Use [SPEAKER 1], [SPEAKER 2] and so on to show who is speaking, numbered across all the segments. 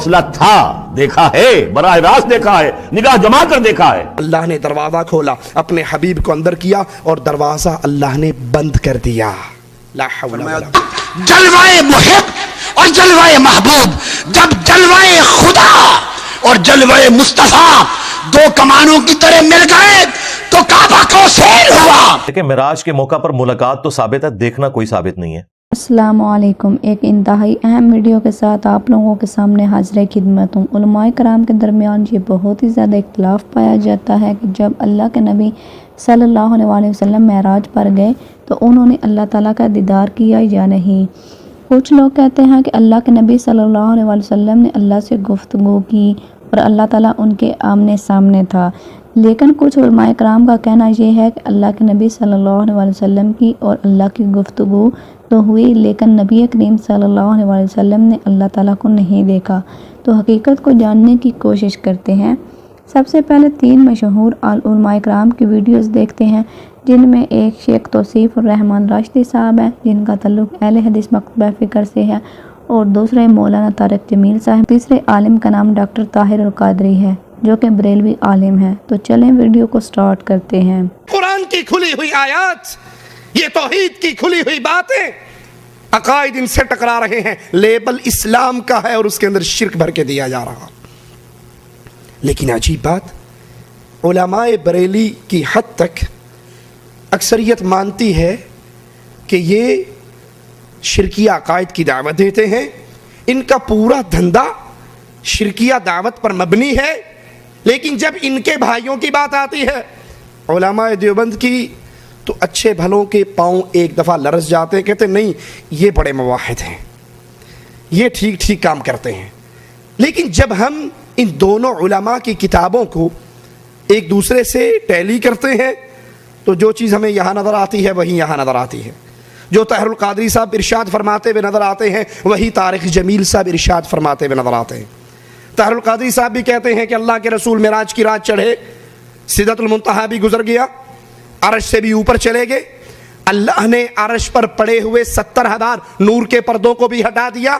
[SPEAKER 1] حوصلہ تھا، دیکھا ہے، براہ راست دیکھا ہے، نگاہ جما کر دیکھا ہے۔
[SPEAKER 2] اللہ نے دروازہ کھولا، اپنے حبیب کو اندر کیا اور دروازہ اللہ نے بند کر دیا۔ لا حول ولا قوة۔
[SPEAKER 3] جلوائے محب اور جلوائے محبوب، جب جلوائے خدا اور جلوائے مصطفیٰ دو کمانوں کی طرح مل گئے تو کعبہ کو سیر ہوا۔
[SPEAKER 4] دیکھیں معراج کے موقع پر ملاقات تو ثابت ہے، دیکھنا کوئی ثابت نہیں ہے۔
[SPEAKER 5] السلام علیکم، ایک انتہائی اہم ویڈیو کے ساتھ آپ لوگوں کے سامنے حاضر خدمت ہوں۔ علماء کرام کے درمیان یہ بہت ہی زیادہ اختلاف پایا جاتا ہے کہ جب اللہ کے نبی صلی اللہ علیہ وسلم معراج پر گئے تو انہوں نے اللہ تعالیٰ کا دیدار کیا یا نہیں۔ کچھ لوگ کہتے ہیں کہ اللہ کے نبی صلی اللہ علیہ وسلم نے اللہ سے گفتگو کی اور اللہ تعالیٰ ان کے آمنے سامنے تھا، لیکن کچھ علماء کرام کا کہنا یہ ہے کہ اللہ کے نبی صلی اللہ علیہ وسلم کی اور اللہ کی گفتگو تو ہوئی، لیکن نبی کریم صلی اللہ علیہ وسلم نے اللہ تعالیٰ کو نہیں دیکھا۔ تو حقیقت کو جاننے کی کوشش کرتے ہیں۔ سب سے پہلے 3 مشہور علماء کرام کی ویڈیوز دیکھتے ہیں، جن میں ایک شیخ توصیف الرحمن راشدی صاحب ہیں جن کا تعلق اہل حدیث مکتبہ فکر سے ہے، اور دوسرے مولانا طارق جمیل صاحب، تیسرے عالم کا نام ڈاکٹر طاہر القادری ہے جو کہ بریلوی عالم ہے۔ تو چلیں ویڈیو کو سٹارٹ کرتے ہیں۔
[SPEAKER 2] قرآن کی کھلی ہوئی آیات، یہ توحید کی کھلی ہوئی باتیں، عقائد ان سے ٹکرا رہے ہیں، لیبل اسلام کا ہے اور اس کے اندر شرک بھر کے دیا جا رہا۔ لیکن عجیب بات، علماء بریلی کی حد تک اکثریت مانتی ہے کہ یہ شرکیہ عقائد کی دعوت دیتے ہیں، ان کا پورا دھندا شرکیہ دعوت پر مبنی ہے، لیکن جب ان کے بھائیوں کی بات آتی ہے علماء دیوبند کی تو اچھے بھلوں کے پاؤں ایک دفعہ لرز جاتے ہیں، کہتے ہیں نہیں یہ بڑے موحد ہیں، یہ ٹھیک ٹھیک کام کرتے ہیں۔ لیکن جب ہم ان دونوں علماء کی کتابوں کو ایک دوسرے سے ٹیلی کرتے ہیں تو جو چیز ہمیں یہاں نظر آتی ہے وہی یہاں نظر آتی ہے، جو طاہر القادری صاحب ارشاد فرماتے ہوئے نظر آتے ہیں وہی طارق جمیل صاحب ارشاد فرماتے ہوئے نظر آتے ہیں۔ طاہر القادری صاحب بھی کہتے ہیں کہ اللہ کے رسول معراج کی رات چڑھے، سدرۃ المنتہا بھی گزر گیا، عرش سے بھی اوپر چلے گئے، اللہ نے عرش پر پڑے ہوئے 70,000 نور کے پردوں کو بھی ہٹا دیا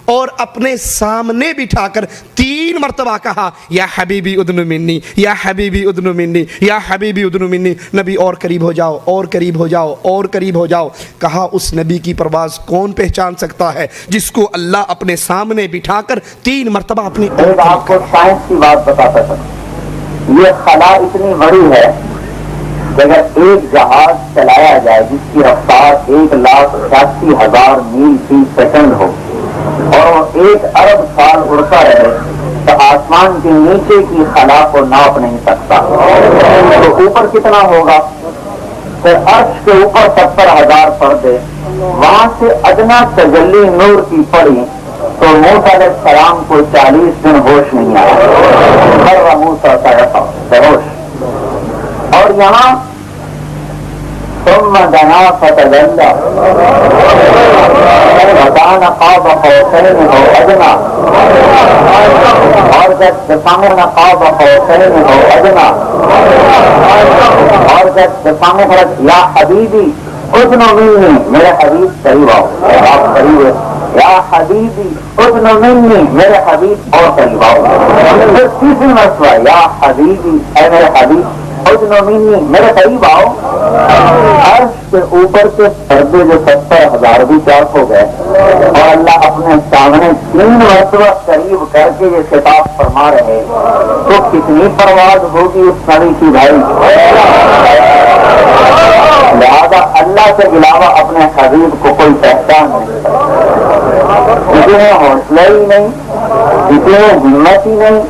[SPEAKER 2] اور اپنے سامنے بٹھا کر 3 مرتبہ کہا یا حبیبی ادن منی، یا حبیبی ادن منی، یا حبیبی ادن منی۔ نبی اور قریب ہو جاؤ، اور قریب ہو جاؤ، اور قریب ہو جاؤ۔ کہا اس نبی کی پرواز کون پہچان سکتا ہے جس کو اللہ اپنے سامنے بٹھا کر 3 مرتبہ اپنی
[SPEAKER 6] آپ کو سائنس کی بات بتاتا تھا، یہ خلا اتنی بڑی ہے کہ اگر ایک جہاز چلایا جائے جس کی رفتار 1,88,000 میل فی سیکنڈ ہو اور وہ 1 ارب سال اڑتا رہے تو آسمان کے نیچے کی خلا کو ناپ نہیں سکتا، تو اوپر کتنا ہوگا؟ پھر عرش کے اوپر 70,000 پردے، وہاں سے ادنا تجلی نور کی پڑی تو موسیٰ علیہ السلام کو 40 دن ہوش نہیں آیا، ہر موسیٰ کا ہوش۔ اور یہاں ثم دنا فتدلی وكان قاب قوسين او ادنى، اور جب سامنے قاب قوسين او ادنى، اور جب سامنے فرق یا حبیبی ادن منی، میرے حبیب قریب آؤ، آپ قریب ہے، یا حبیبی ادن منی، میرے حبیب اور قریب آؤ۔ پھر تیسری مرتبہ یا حبیبی، اے میرے حبیب ادن منی، میرے قریب آؤ۔ عرش کے اوپر کے پردے جو 70,000 بھی چاک ہو گئے اور اللہ اپنے سامنے 3 مرتبہ قریب کر کے یہ خطاب فرما رہے، تو کتنی پرواز ہوگی اس نبی کی بھائی۔ لہذا اللہ کے علاوہ اپنے حبیب کو کوئی پہچان نہیں، اتنے حوصلہ ہی نہیں، اتنے ہمت ہی نہیں۔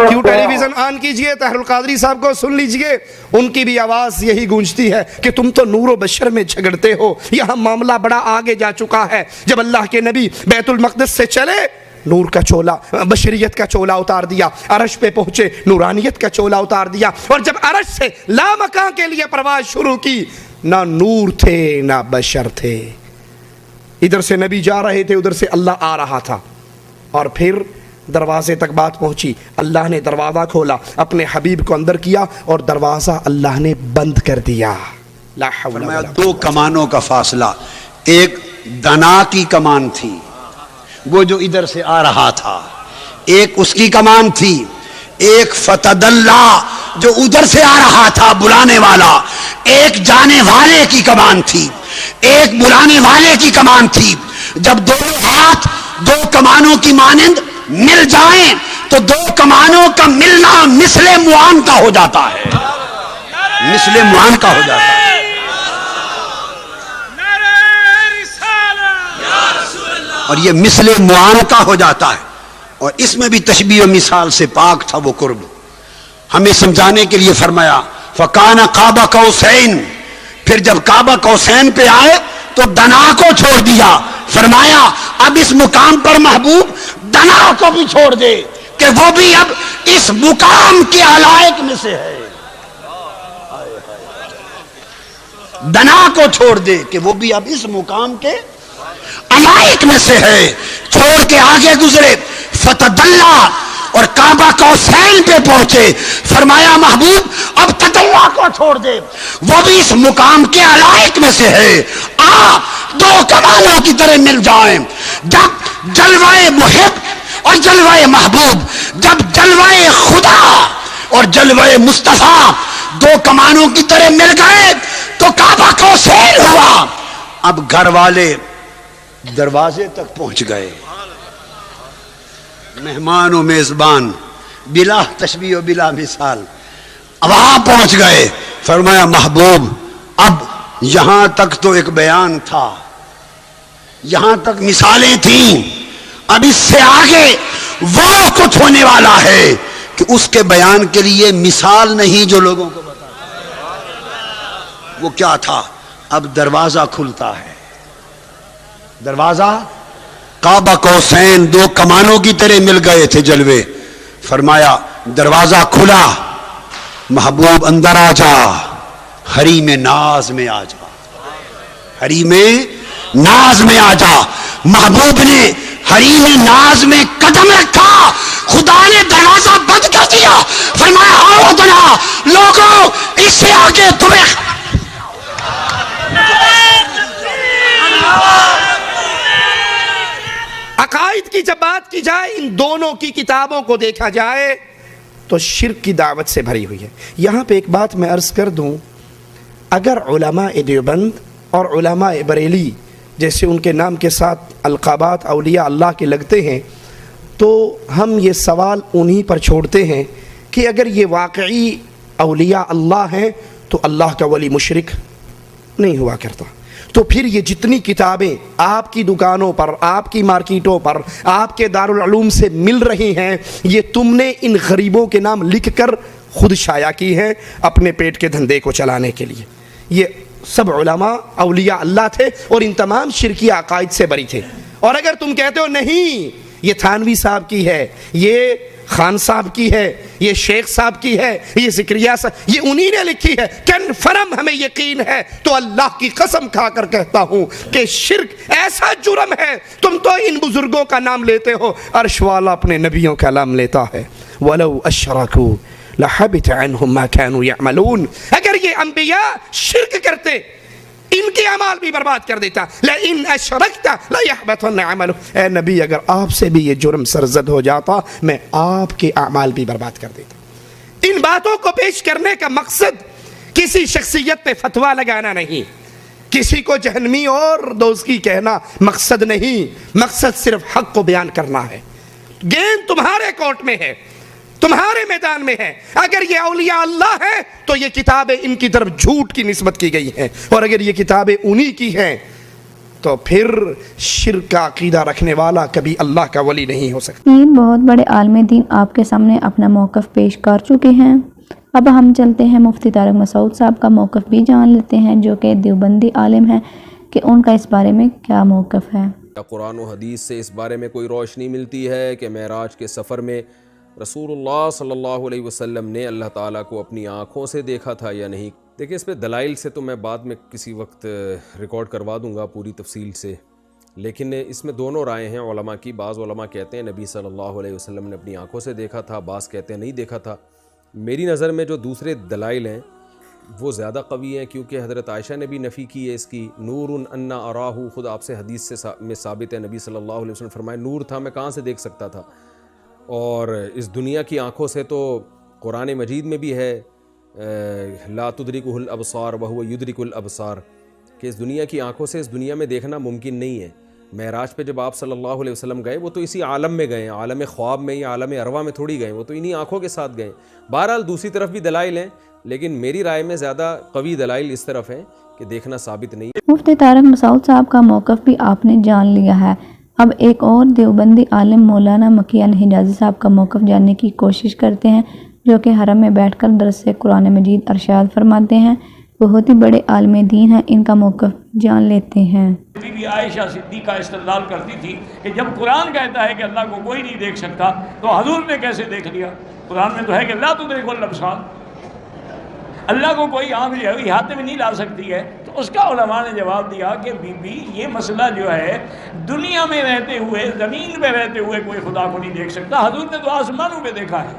[SPEAKER 2] کیوں ٹیلی ویژن آن کیجئے، طاہر القادری صاحب کو سن لیجئے، ان کی بھی آواز یہی گونجتی ہے کہ تم تو نور و بشر میں جھگڑتے ہو، یہاں معاملہ بڑا آگے جا چکا ہے۔ جب اللہ کے نبی بیت المقدس سے چلے، نور کا چولا، بشریت کا چولا اتار دیا، عرش پہ پہنچے، نورانیت کا چولا اتار دیا، اور جب عرش سے لامکاں کے لیے پرواز شروع کی، نہ نور تھے نہ بشر تھے، ادھر سے نبی جا رہے تھے، ادھر سے اللہ آ رہا تھا، اور پھر دروازے تک بات پہنچی، اللہ نے دروازہ کھولا، اپنے حبیب کو اندر کیا اور دروازہ اللہ نے بند کر دیا۔ لا حول ولا قوة۔
[SPEAKER 3] 2 کمانوں کا فاصلہ، ایک دنا کی کمان تھی، وہ جو ادھر سے آ رہا تھا، ایک اس کی کمان تھی، ایک فتد اللہ جو ادھر سے آ رہا تھا بلانے والا، ایک جانے والے کی کمان تھی، ایک بلانے والے کی کمان تھی۔ جب دونوں ہاتھ دو کمانوں کی مانند مل جائیں تو دو کمانوں کا ملنا مثل معان کا ہو جاتا ہے، مثل معان کا ہو جاتا ہے۔ اور یہ مثل معان کا ہو جاتا ہے، اور اس میں بھی تشبیہ و مثال سے پاک تھا وہ قرب۔ ہمیں سمجھانے کے لیے فرمایا فَقَانَ قَابَ قَوْسَيْن، پھر جب کعبہ قوسین پہ آئے تو دنا کو چھوڑ دیا، فرمایا اب اس مقام پر محبوب دنا کو بھی چھوڑ دے کہ وہ بھی اب اس مقام کے علائق میں سے ہے، دنا کو چھوڑ دے کہ وہ بھی اب اس مقام کے علائق میں سے ہے۔ چھوڑ کے آگے گزرے فتد اللہ اور کعبہ قوسین پہ پہنچے، فرمایا محبوب اب تدلہ کو چھوڑ دے، وہ بھی اس مقام کے علائق میں سے ہے، آ دو کمالوں کی طرح مل جائیں۔ جب جلوہ محب اور جلوہ محبوب، جب جلوہ خدا اور جلوہ مصطفیٰ دو کمانوں کی طرح مل گئے تو کعبہ قوسین ہوا۔ اب گھر والے دروازے تک پہنچ گئے، مہمان و میزبان بلا تشبیہ و بلا مثال وہاں پہنچ گئے۔ فرمایا محبوب اب یہاں تک تو ایک بیان تھا، یہاں تک مثالیں تھیں، اب اس سے آگے وہ کچھ ہونے والا ہے کہ اس کے بیان کے لیے مثال نہیں جو لوگوں کو بتا۔ وہ کیا تھا؟ اب دروازہ کھلتا ہے، دروازہ کعبہ قوسین دو کمانوں کی طرح مل گئے تھے جلوے، فرمایا دروازہ کھلا، محبوب اندر آ جا، حریم ناز میں آ جا، حریم ناز میں آ جا۔ محبوب نے حریم ناز میں قدم رکھا، خدا نے دروازہ بند کر دیا، فرمایا آؤ دنا لوگوں اس سے آگے تمہیں
[SPEAKER 2] عقائد کی جب بات کی جائے، ان دونوں کی کتابوں کو دیکھا جائے تو شرک کی دعوت سے بھری ہوئی ہے۔ یہاں پہ ایک بات میں عرض کر دوں، اگر علماء دیوبند اور علماء بریلی جیسے ان کے نام کے ساتھ القابات اولیاء اللہ کے لگتے ہیں تو ہم یہ سوال انہی پر چھوڑتے ہیں کہ اگر یہ واقعی اولیاء اللہ ہیں تو اللہ کا ولی مشرک نہیں ہوا کرتا، تو پھر یہ جتنی کتابیں آپ کی دکانوں پر، آپ کی مارکیٹوں پر، آپ کے دارالعلوم سے مل رہی ہیں، یہ تم نے ان غریبوں کے نام لکھ کر خود شائع کی ہیں اپنے پیٹ کے دھندے کو چلانے کے لیے۔ یہ سب علماء اولیاء اللہ تھے اور ان تمام شرکی عقائد سے بری تھے۔ اور اگر تم کہتے ہو نہیں یہ تھانوی صاحب کی ہے، یہ خان صاحب کی ہے، یہ شیخ صاحب کی ہے، یہ زکریا صاحب، یہ انہی نے لکھی ہے، کنفرم ہمیں یقین ہے، تو اللہ کی قسم کھا کر کہتا ہوں کہ شرک ایسا جرم ہے۔ تم تو ان بزرگوں کا نام لیتے ہو، عرش والا اپنے نبیوں کا نام لیتا ہے، وَلَوْ أَشْرَكُوا لَحَبِطَ عَنْهُمْ مَا كَانُوا يَعْمَلُونَ۔ اگر یہ انبیاء شرک کرتے ان کے اعمال بھی برباد کر دیتا، لئن اشرکت لیحبطن عملک۔ اے نبی اگر آپ سے بھی یہ جرم سرزد ہو جاتا میں آپ کے اعمال بھی برباد کر دیتا۔ ان باتوں کو پیش کرنے کا مقصد کسی شخصیت پہ فتویٰ لگانا نہیں، کسی کو جہنمی اور دوزخی کہنا مقصد نہیں، مقصد صرف حق کو بیان کرنا ہے۔ گیند تمہارے کورٹ میں ہے، تمہارے میدان میں ہے۔ اگر یہ اولیاء اللہ ہیں تو یہ کتابیں ان کی طرف جھوٹ کی نسبت کی گئی ہیں، اور اگر یہ کتابیں انہی کی ہیں تو پھر شرک کا عقیدہ رکھنے والا کبھی اللہ کا ولی نہیں ہو سکتا۔
[SPEAKER 5] تین بہت بڑے عالم دین آپ کے سامنے اپنا موقف پیش کر چکے ہیں، اب ہم چلتے ہیں مفتی طارق مسعود صاحب کا موقف بھی جان لیتے ہیں جو کہ دیوبندی عالم ہیں، کہ ان کا اس بارے میں کیا موقف ہے۔
[SPEAKER 7] قرآن و حدیث سے اس بارے میں کوئی روشنی ملتی ہے کہ معراج کے سفر میں رسول اللہ صلی اللہ علیہ وسلم نے اللہ تعالیٰ کو اپنی آنکھوں سے دیکھا تھا یا نہیں؟ دیکھیں اس پہ دلائل سے تو میں بعد میں کسی وقت ریکارڈ کروا دوں گا پوری تفصیل سے، لیکن اس میں دونوں رائے ہیں علماء کی۔ بعض علماء کہتے ہیں نبی صلی اللہ علیہ وسلم نے اپنی آنکھوں سے دیکھا تھا، بعض کہتے ہیں نہیں دیکھا تھا۔ میری نظر میں جو دوسرے دلائل ہیں وہ زیادہ قوی ہیں، کیونکہ حضرت عائشہ نے بھی نفی کی ہے اس کی. نور انا اراہ، خود آپ سے حدیث سے میں ثابت ہے، نبی صلی اللہ علیہ وسلم فرمائے نور تھا، میں کہاں سے دیکھ سکتا تھا. اور اس دنیا کی آنکھوں سے تو قرآن مجید میں بھی ہے لا تدرکہ الابصار وہو یدرک الابصار، کہ اس دنیا کی آنکھوں سے اس دنیا میں دیکھنا ممکن نہیں ہے. معراج پہ جب آپ صلی اللہ علیہ وسلم گئے وہ تو اسی عالم میں گئے ہیں، عالم خواب میں یا عالم ارواح میں تھوڑی گئے، وہ تو انہی آنکھوں کے ساتھ گئے. بہرحال دوسری طرف بھی دلائل ہیں، لیکن میری رائے میں زیادہ قوی دلائل اس طرف ہیں کہ دیکھنا ثابت نہیں.
[SPEAKER 5] مفتی طارق مسعود صاحب کا موقف بھی آپ نے جان لیا ہے. اب ایک اور دیوبندی عالم مولانا مکی الحجازی صاحب کا موقف جاننے کی کوشش کرتے ہیں، جو کہ حرم میں بیٹھ کر درس قرآن مجید ارشاد فرماتے ہیں. بہت ہی بڑے عالم دین ہیں، ان کا موقف جان لیتے ہیں.
[SPEAKER 8] بی بی عائشہ صدیقہ استدلال کرتی تھی کہ جب قرآن کہتا ہے کہ اللہ کو کوئی نہیں دیکھ سکتا تو حضور نے کیسے دیکھ لیا؟ قرآن میں تو ہے کہ لا تدرکہ الابصار، اللہ کو کوئی آنکھ جو ہے احاطے میں نہیں لا سکتی ہے. تو اس کا علماء نے جواب دیا کہ بی بی یہ مسئلہ جو ہے دنیا میں رہتے ہوئے، زمین پہ رہتے ہوئے کوئی خدا کو نہیں دیکھ سکتا، حضور نے تو آسمانوں پہ دیکھا ہے،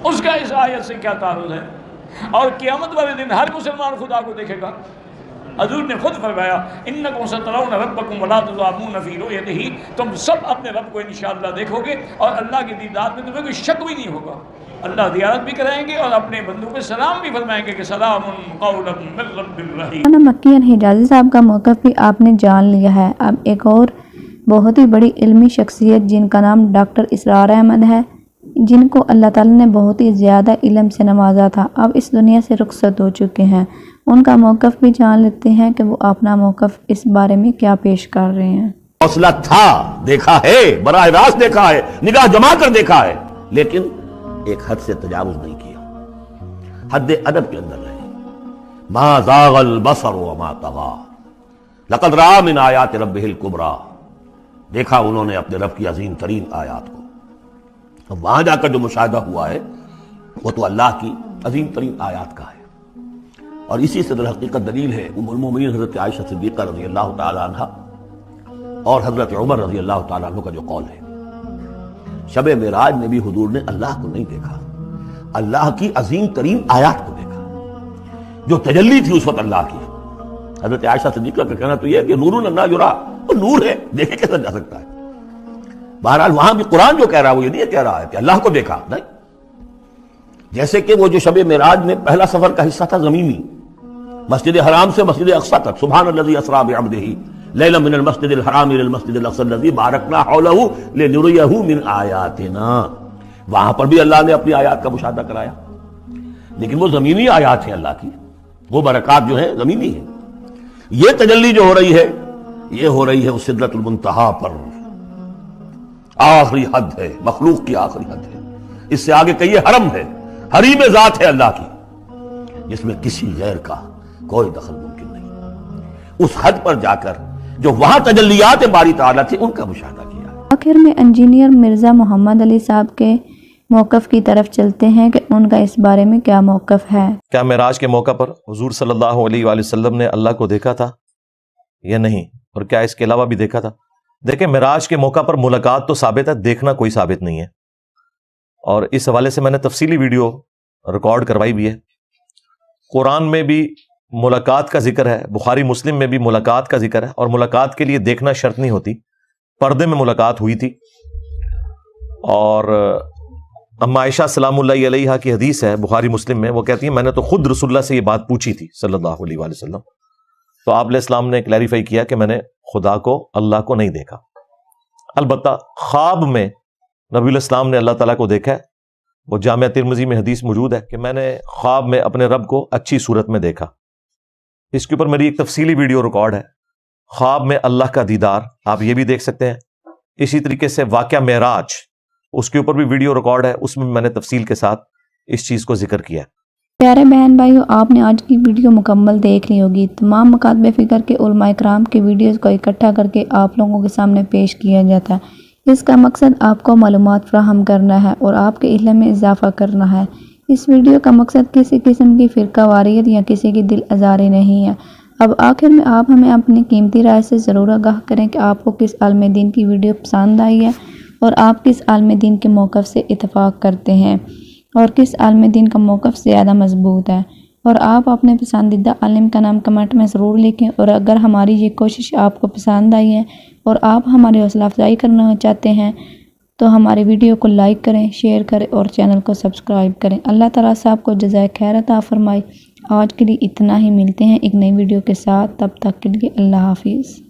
[SPEAKER 8] اس کا اس آیت سے کیا تعارض ہے؟ اور قیامت والے دن ہر مسلمان خدا کو دیکھے گا. حضور نے خود فرمایا انکم سترون ربکم ولا تضامون فی رؤیتہ، تم سب اپنے رب کو انشاءاللہ دیکھو گے اور اللہ کی دیدار میں تمہیں کوئی شک بھی نہیں ہوگا. اللہ زیارت بھی کرائیں گے اور اپنے بندوں پہ سلام بھی فرمائیں گے کہ سلام قولا من رب الرحیم.
[SPEAKER 5] مولانا مکی الحجازی صاحب کا موقف بھی آپ نے جان لیا ہے. اب ایک اور بہت ہی بڑی علمی شخصیت جن کا نام ڈاکٹر اسرار احمد ہے، جن کو اللہ تعالیٰ نے بہت ہی زیادہ علم سے نوازا تھا، اب اس دنیا سے رخصت ہو چکے ہیں. ان کا موقف بھی جان لیتے ہیں کہ وہ اپنا موقف اس بارے میں کیا پیش کر رہے ہیں.
[SPEAKER 1] حوصلہ تھا، دیکھا ہے، براہ راست دیکھا ہے، نگاہ جما کر دیکھا ہے، لیکن ایک حد سے تجاوز نہیں کیا، حد ادب کے اندر رہے. ما زاغ البصر وما طغى لقد رأى من آیات ربہ الکبریٰ، دیکھا انہوں نے اپنے رب کی عظیم ترین آیات کو. اب وہاں جا کر جو مشاہدہ ہوا ہے وہ تو اللہ کی عظیم ترین آیات کا ہے. اور اسی سے در حقیقت دلیل ہے ام المومنین حضرت عائشہ صدیقہ رضی اللہ تعالی عنہ اور حضرت عمر رضی اللہ تعالی عنہ کا جو قول ہے. شب معراج میں بھی حضور نے اللہ کو نہیں دیکھا، اللہ کی عظیم ترین آیات کو دیکھا جو تجلی تھی اس وقت اللہ کی. حضرت عائشہ صدیقہ کا کہنا تو یہ ہے کہ نور انا یرا، وہ نور ہے، دیکھے کیسا جا سکتا ہے. بہرحال وہاں بھی قرآن جو کہہ رہا ہے وہ یہ نہیں کہہ رہا ہے کہ اللہ کو دیکھا، نہیں. جیسے کہ وہ جو شب معراج میں پہلا سفر کا حصہ تھا زمینی، مسجد حرام سے مسجد اقصی تک، سبحان الذی اسری بعبدہ لیلا من المسجد الحرام الى المسجد الاقصی الذی بارکنا حولہ لنریہ من آیاتنا، وہاں پر بھی اللہ نے اپنی آیات کا مشاہدہ کرایا. لیکن وہ زمینی آیات ہیں اللہ کی، وہ برکات جو ہیں زمینی ہیں. یہ تجلی جو ہو رہی ہے یہ ہو رہی ہے اس سدرۃ المنتہا پر، آخری حد ہے، مخلوق کی آخری حد ہے. اس سے آگے کہیے حرم ہے، حریم ذات ہے اللہ کی، جس میں کسی غیر کا کوئی دخل ممکن نہیں. اس حد پر جا کر جو وہاں تجلیات باری تعالیٰ تھی ان کا مشاہدہ کیا.
[SPEAKER 5] آخر میں انجینئر مرزا محمد علی صاحب کے موقف کی طرف چلتے ہیں کہ ان کا اس بارے میں کیا موقف ہے.
[SPEAKER 4] کیا معراج کے موقع پر حضور صلی اللہ علیہ وآلہ وسلم نے اللہ کو دیکھا تھا یا نہیں، اور کیا اس کے علاوہ بھی دیکھا تھا؟ دیکھیں، معراج کے موقع پر ملاقات تو ثابت ہے، دیکھنا کوئی ثابت نہیں ہے. اور اس حوالے سے میں نے تفصیلی ویڈیو ریکارڈ کروائی بھی ہے. قرآن میں بھی ملاقات کا ذکر ہے، بخاری مسلم میں بھی ملاقات کا ذکر ہے، اور ملاقات کے لیے دیکھنا شرط نہیں ہوتی، پردے میں ملاقات ہوئی تھی. اور اما عائشہ سلام اللہ علیہا کی حدیث ہے بخاری مسلم میں، وہ کہتی ہیں میں نے تو خود رسول اللہ سے یہ بات پوچھی تھی صلی اللہ علیہ وآلہ وسلم، تو آپ علیہ السلام نے کلیریفائی کیا کہ میں نے خدا کو، اللہ کو نہیں دیکھا. البتہ خواب میں نبی علیہ السلام نے اللہ تعالیٰ کو دیکھا ہے. وہ جامعہ ترمذی میں حدیث موجود ہے کہ میں نے خواب میں اپنے رب کو اچھی صورت میں دیکھا. اس کے اوپر میری ایک تفصیلی ویڈیو ریکارڈ ہے، خواب میں اللہ کا دیدار، آپ یہ بھی دیکھ سکتے ہیں. اسی طریقے سے واقعہ معراج، اس کے اوپر بھی ویڈیو ریکارڈ ہے، اس میں نے تفصیل کے ساتھ اس چیز کو ذکر کیا ہے.
[SPEAKER 5] پیارے بہن بھائیو، آپ نے آج کی ویڈیو مکمل دیکھ لی ہوگی. تمام مکاتب فکر کے علماء کرام کی ویڈیوز کو اکٹھا کر کے آپ لوگوں کے سامنے پیش کیا جاتا ہے. اس کا مقصد آپ کو معلومات فراہم کرنا ہے اور آپ کے علم میں اضافہ کرنا ہے. اس ویڈیو کا مقصد کسی قسم کی فرقہ واریت یا کسی کی دل آزاری نہیں ہے. اب آخر میں آپ ہمیں اپنی قیمتی رائے سے ضرور آگاہ کریں کہ آپ کو کس عالم دین کی ویڈیو پسند آئی ہے اور آپ کس عالم دین کے موقف سے اتفاق کرتے ہیں اور کس عالم دین کا موقف زیادہ مضبوط ہے. اور آپ اپنے پسندیدہ عالم کا نام کمنٹ میں ضرور لکھیں۔ اور اگر ہماری یہ کوشش آپ کو پسند آئی ہے اور آپ ہماری حوصلہ افزائی کرنا چاہتے ہیں تو ہماری ویڈیو کو لائک کریں، شیئر کریں اور چینل کو سبسکرائب کریں۔ اللہ تعالیٰ صاحب کو جزائے خیر عطا فرمائے۔ آج کے لیے اتنا ہی، ملتے ہیں ایک نئی ویڈیو کے ساتھ، تب تک کے لیے اللہ حافظ۔